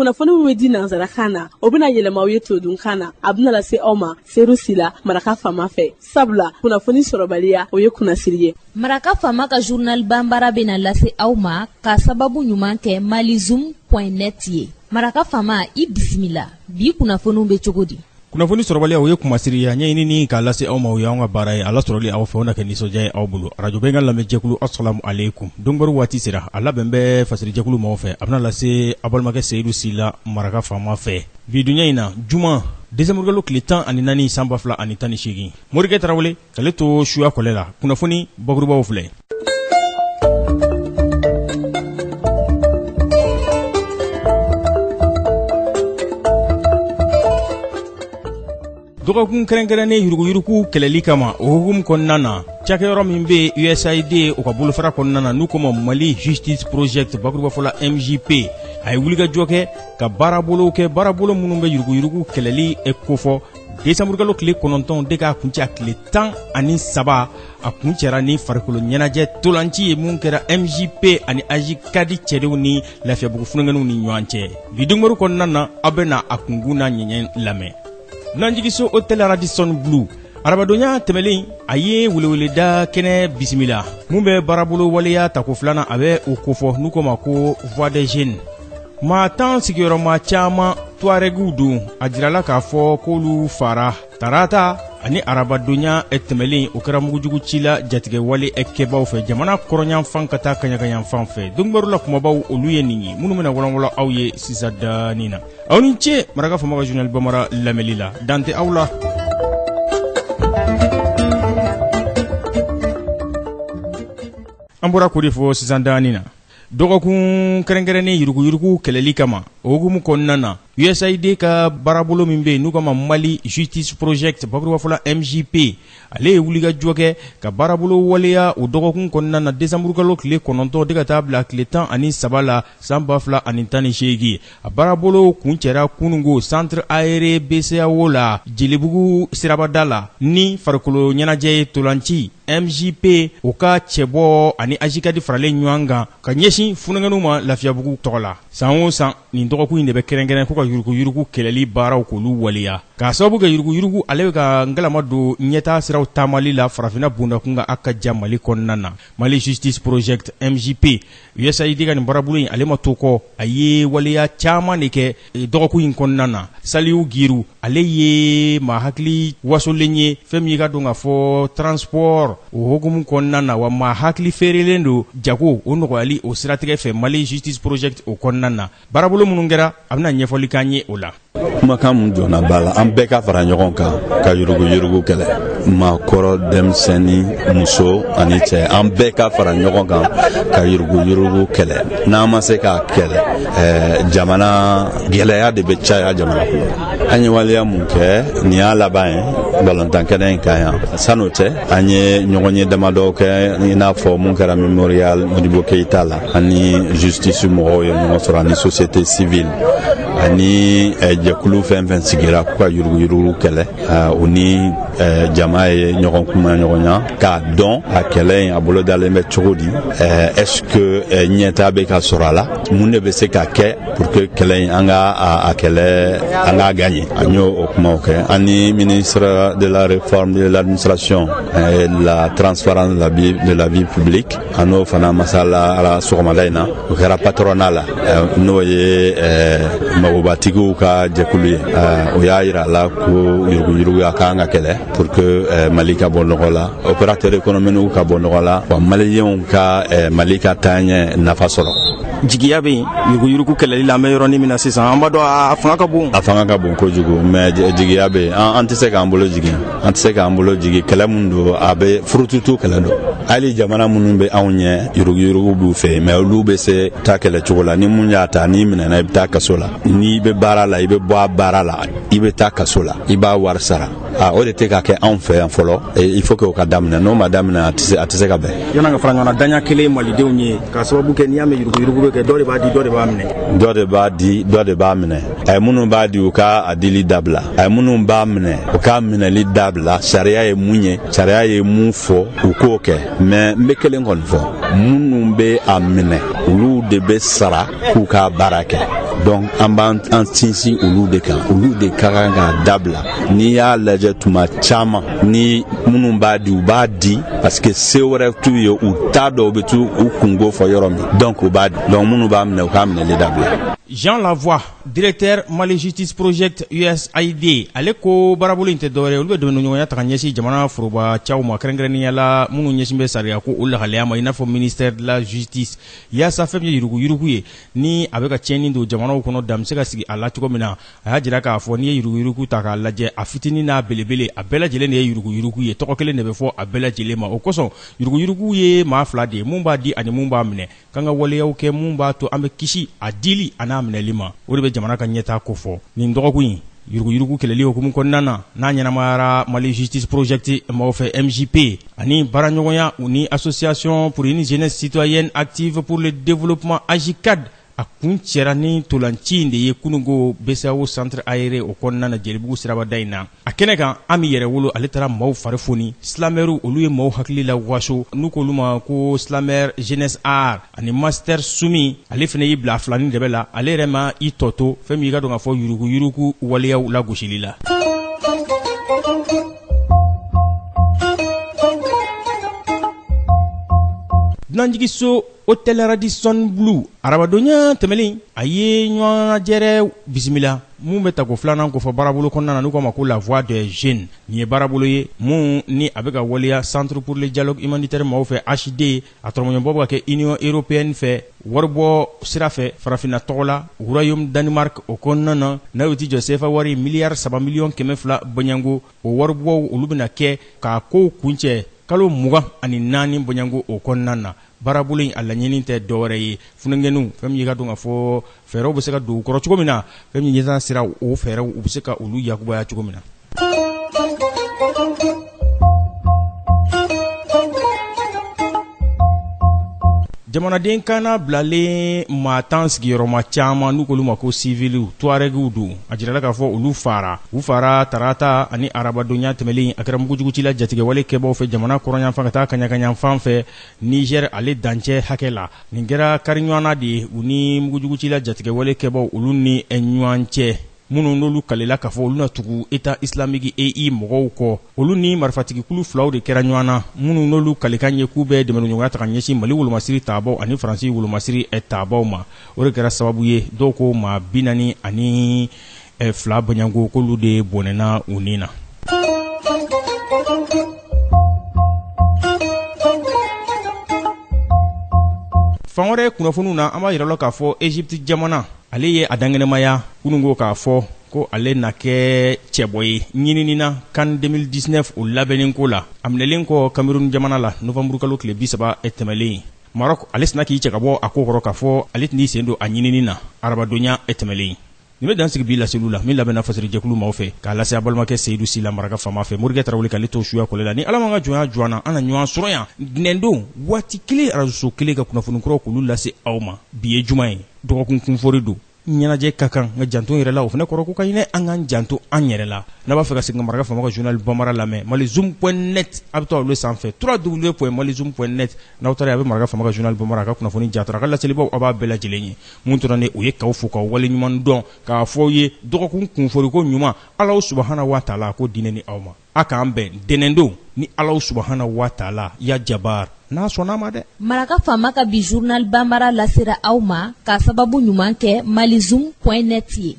kunnafoni min bɛ di nanzarakan na o bɛna yɛlɛma aw ye todunkan na a bɛna lase aw ma Seru Sila maraka faama fɛ sabula kunnafoni sɔrɔbaliya o ye kunnasiri ye. Maraka faama ka journal banbara bɛna lase aw ma ka sababu ɲuman kɛ malizoom.net ye. Maraka faama i bisimila bi kunnafoniw bɛ cogo di? Kunnafoni sɔrɔbaliya o ye kumasiriya ɲɛɲinini k'a lase aw ma o y'anw ka baara ye ala sɔrɔli aw fɛ o na kɛ nisɔndiya ye aw bolo radio bɛnkan lamɛnjɛkulu assalamu alaikum donbaro waati sera a labɛn bɛ fasirijɛkulu maaw fɛ a bɛna lase a balimakɛ Seyidu Sila maraka faama fɛ bi dunya in na juma décembre tile 14 san 2018 Morikɛ Tarawele k'ale to suya kɔlɛ la kunnafoni bakurubaw filɛ. Dɔgɔkun kɛrɛnkɛrɛnnen yuruguyurugu kɛlɛli kama o hukumu kɔnɔna na cakɛyɔrɔ min bɛ USAID o ka bolofara kɔnɔna na n'u ko ma Mali Justice Project bakuruba fɔla MJP a ye wulikajɔ kɛ ka baarabolo kɛ baarabolo minnu bɛ yuruguyurugu kɛlɛli kofɔ décembre tile 9 de k'a kuncɛ tile 13 a kuncɛra ni farikolo ɲɛnajɛ tolanci ye mun kɛra MJP ani AJCAD cɛdenw ni lafiyabugu fununŋɛninw ni ɲɔgɔn cɛ bi donbaro kɔnɔna na aw bɛna a kunkun n'a ɲɛɲɛ lamɛn. Nanjigiso Hotel Radisson Blu arabadonya tɛmɛlen a ye weleweleda kɛnɛ bisimila mun bɛ baarabolo waleya tako filanan a bɛ o kofɔ n'u ko ma ko voix des jeunes maa 10 sigiyɔrɔma caman tuarɛgiw don a jirala k'a fɔ k'olu fara tarata ani arabadonya tɛmɛlen o kɛra mugujugu ci la jatigɛ wale kɛbaw fɛ jamana kɔrɔnyanfan ka taa kaɲagayanfan fɛ donbaro la kumabaw olu ye nin ye minnu bɛna wɔlɔwɔlɔ aw ye sisan dani na aw ni ce maraka faama ka journal bamara lamɛnli la dante aw la. An bɔra ko de fɔ sisan dani na dɔgɔkun kɛrɛnkɛrɛnnen yuruguyurugu kɛlɛli kama o hukumu kɔnɔna na USAID ka baarabolo min bɛ yen n'u ka ma Mali Justice Project bakuruba fɔla MJP ale ye wulikajɔ kɛ ka baarabolo waleya o dɔgɔkun kɔnɔna na décembre tile 9 de ka taa bila tile 13 la san 2018 a baarabolo kuncɛra kunungo centre aéré BCAO la Jelibugu sirabada la ni farikolo ɲɛnajɛ tolanci MJP o ka cɛbɔ ani AJCAD faralen ɲɔgɔn kan ka ɲɛsin fununŋɛninw ma lafiyabugu tɔgɔ la san o san nin dɔgɔkun in de bɛ kɛrɛnkɛrɛn ko ka yuruguyurugu kɛlɛli baaraw k'olu waleya k'a sababu kɛ yuruguyurugu ale bɛ ka ngalama don ɲɛtaa siraw taamali la farafinna bondakun ka akaja Mali kɔnɔna na Mali Justice Project MJP USAID ka nin baarabolo in ale ma to kɔ a ye waleya caman de kɛ dɔgɔkun in kɔnɔna na Saliu Giru ale ye maa hakili wasolen ye fɛn min ka don k'a fɔ transport o hukumu kɔnɔna na wa maa hakili feerelen don jago o nɔgɔyali o siratigɛ fɛ Mali Justice Project o kɔnɔna na baarabolo minnu kɛra a bɛna ɲɛfɔli k'an ye o la. Kumakan mun jɔna b'a la an bɛɛ ka fara ɲɔgɔn kan ka yuruguyurugu kɛlɛ maakɔrɔ denmisɛnnin muso ani cɛ an bɛɛ ka fara ɲɔgɔn kan ka yuruguyurugu kɛlɛ n'an ma se k'a kɛlɛ jamana gɛlɛya de bɛ caya jamana kɔnɔ an ye waleya mun kɛ nin y'a laban ye balontan kɛnɛ in kan yan san'o cɛ an ye ɲɔgɔn ye damadɔ kɛ i n'a fɔ mun kɛra Memorial Modibo Keita la ani justice mɔgɔw ye ɲɔgɔn sɔrɔ ani société civile ani jɛkulu fɛn fɛn sigira k'u ka yuruguyurugu kɛlɛ o ni jama ye ɲɔgɔn kuma ɲɔgɔn ya k'a dɔn a kɛlɛ in a bolo dalen bɛ cogo di est-ce que ɲɛta bɛ ka sɔrɔ a la mun de bɛ se ka kɛ pour que kɛlɛ in an ka a kɛlɛ an k'a gagner an y'o o kumaw kɛ ani ministre de la réforme de l'administration et la transparence de la vie publique an n'o fana masala ala sɔgɔmada in na o kɛra patronat la n'o ye magobatigiw ka jɛkulu ye o y'a yira la ko yuruguyurugu a kan ka kɛlɛ pour que Mali ka bɔ nɔgɔ la opérateur économique ka bɔ nɔgɔ la wa maliyɛnw ka Mali ka taaɲɛ nafa sɔrɔ. Jigiya bɛ yen yuruguyurugu kɛlɛli la an bɛ yɔrɔnin min na sisan an b'a dɔn a fanga ka bon. A fanga ka bon kojugu mais jigiya bɛ yen an tɛ se k'an bolo jigin an tɛ se k'an bolo jigin kɛlɛ min don a bɛ furututu kɛlɛ don hali jamana minnu bɛ anw ɲɛ yuruguyurugu b'u fɛ mais olu bɛ se ta kɛlɛ cogo la ni mun y'a ta n'i minɛna i bɛ taa kaso la n'i bɛ baara la i bɛ bɔ a baara la i bɛ taa kaso la i b'a wari sara o de tɛ ka kɛ anw fɛ yan fɔlɔ il faut que o ka daminɛ n'o ma daminɛ a tɛ se ka bɛn. Yan'an ka fara ɲɔgɔn na daɲa kelen malidenw ye k'a sababu kɛ n'i y'a mɛn yuruguyurugu bɛ kɛ dɔ de b'a di dɔ de b'a minɛ. Dɔ de b'a di dɔ de b'a minɛ minnu b'a di u ka a dili dabila minnu b'a minɛ u ka minɛli dabila sariya ye mun ye sariya ye mun fɔ u k'o kɛ mais n bɛ kelen kɔni fɔ minnu bɛ a minɛ olu de bɛ sara k'u ka baara kɛ donc an b'an sinsin olu de kan olu de ka kan ka dabila n'i y'a lajɛ tuma caman ni minnu b'a di u b'a di parce que se wɛrɛ t'u ye u t'a dɔn u bɛ t'u u kungo fɔ yɔrɔ min donc u b'a di donc minnu b'a minɛ u k'a minɛli dabila. Jean Lavoie, directeur Mali Justice Project USAID, ale ko barabolo inte dɔwɛrɛ olu bɛ dɛmɛ ɲɔgɔnya ta ka ɲɛsin jamana foroba cɛw ma kɛrɛnkɛrɛnnenya la minnu ɲɛsin bɛ sariya ko o lahalaya ma i n'a fɔ ministère de la justice yaasa fɛn min ye yuruguyurugu ye ni a bɛ ka tiɲɛni don jamanaw kɔnɔ da bɛ se ka sigi a la cogo min na a y'a jira k'a fɔ n'i ye yuruguyurugu ta k'a lajɛ a fitinin n'a belebele a bɛɛ lajɛlen de ye yuruguyurugu ye tɔgɔ kelen de bɛ fɔ a bɛɛ lajɛlen ma o kosɔn yuruguyurugu ye maa fila de ye mun b'a di ani mun b'a minɛ k'an ka waleyaw kɛ mun b'a to an bɛ kisi a dili a n'a minɛli ma o de bɛ jamana ka ɲɛtaa ko fɔ nin dɔgɔkun in yuruguyurugu kɛlɛli hukumu kɔnɔna na n'a ɲɛnamayara Mali Justice Project maaw fɛ MJP ani baaraɲɔgɔnya u ni association pour une jeunesse citoyenne active pour le développement AJICAD a kun cɛra ni ntolanci de ye kunungo BCEAO centre aéré o kɔnɔna na Jelibugu sirabada in na a kɛnɛ kan Ami Yɛrɛwolo ale taara maaw fari foni silamɛru olu ye maaw hakili la waso n'u k'olu ma ko silamɛr jeunesse art ani master Sumi ale fana y'i bila filani de bɛ la ale yɛrɛ ma i tɔto fɛn min i ka dɔn k'a fɔ yuruguyurugu waleyaw lagosili la. Dunanjigiso Hôtel Radisson Blu arabadonya tɛmɛlen a ye ɲɔgɔnjɛrɛ bisimila mun bɛ ta ko filanan kofɔ baarabolo kɔnɔna na n'u k'a ma ko la voix des jeunes nin ye baarabolo ye mun ni a bɛ ka waleya centre pour le dialogue humanitaire maaw fɛ HD a tɔrɔmɔɲɔbɔ bɛ ka kɛ union européenne fɛ waribɔ sira fɛ farafinna tɔgɔ la royaume Danemark o kɔnɔna na n'a y'o ti jɔ CFA wari miliyari 3 miliyɔn 200 bɔɲango o waribɔw olu bɛna kɛ k'a kow kuncɛ kalo 24 bɔɲango o kɔnɔna na baarabolo in a laɲini tɛ dɔwɛrɛ ye funengɛnu fɛn min ye ka dɔn ka fɔ fɛɛrɛw bɛ se ka don u kɔrɔ cogo min na fɛn min ɲɛtaa sira o fɛɛrɛw u bɛ se ka olu yakubaya cogo min na. Jamanaden kana bilalen maa tan sigiyɔrɔma caman n'u k'olu ma ko civiliw tuarɛgiw don a jirala k'a fɔ olu fara u fara tarata ani arabadonya tɛmɛlen a kɛra mugujugutila jatigɛwale kɛbaaw fɛ jamana kɔrɔnyanfan ka taa kaɲakanyanfan fɛ Niger ale dancɛ hakɛ la nin kɛra kariɲɔgɔnna de ye u ni mugujugutila jatigɛwale kɛbaaw olu ni ɲɔgɔn cɛ minnu n'olu kalela k'a fɔ olu na tugu État islamique EI mɔgɔw kɔ olu ni marifatigikulu filaw de kɛra ɲɔgɔn na minnu n'olu kalikan ye k'u bɛ dɛmɛɲɔgɔnya ta ka ɲɛsin Mali wolomasiri taabaw ani Faransi wolomasiri taabaw ma o de kɛra sababu ye dɔw ko maa 42 bɔɲango k'olu de bɔnɛna u ni na. Fan wɛrɛ kunnafoniw na an b'a yirala k'a fɔ Egypte jamana ale ye a dangɛnɛmaya kunungo k'a fɔ ko ale na kɛ cɛbɔ ye ɲinini na CAN 2019 o labɛnnen ko la a minɛlen kɔ Cameroun jamana la novembre kalo tile 30 tɛmɛlen Maroc ale sina k'i cɛ ka bɔ a ko kɔrɔ k'a fɔ ale tɛn'i sen don a ɲinini na arabadonya tɛmɛlen nin bɛ dan sigi bi laseliw la min labɛnna fasiri jɛkulu maaw fɛ k'a lase a balimakɛ Seydou Sila maraka fama fɛ Morikɛ Tarawele k'ale to suya kɔlɛ la ni Ala m'an ka jɔnya jɔna an na ɲɔgɔn sɔrɔ yan dinɛndon waati kelen arajo kelen ka kunnafoni kuraw k'olu lase aw ma bi ye juma ye dɔgɔkun kunfori don ɲɛnajɛ ka kan nka janto yɛrɛ la o fana kɔrɔ ko ka ɲinɛ an k'an janto an yɛrɛ la n'a b'a fɛ ka segin maraka fama ka journal bamara lamɛn malizoom.net a bɛ taa olu sanfɛ www.malizoom.net n'aw taara a bɛ maraka fama ka journal bamara a ka kunnafoni jatara a ka laselibaw a b'a bɛɛ lajɛlen ye mun tora ne o ye k'aw fo k'aw wale ɲuman dɔn k'a fɔ aw ye dɔgɔkun kunforiko ɲuman Ala subahana wa taala ko diinɛ ni aw ma a k'an bɛn dɛnɛndon ni Ala subahana wa taala ya jabar n'a sɔnna ma dɛ. Maraka fama ka bi journal bambara lasera aw ma k'a sababu ɲuman kɛ malizoom.net ye.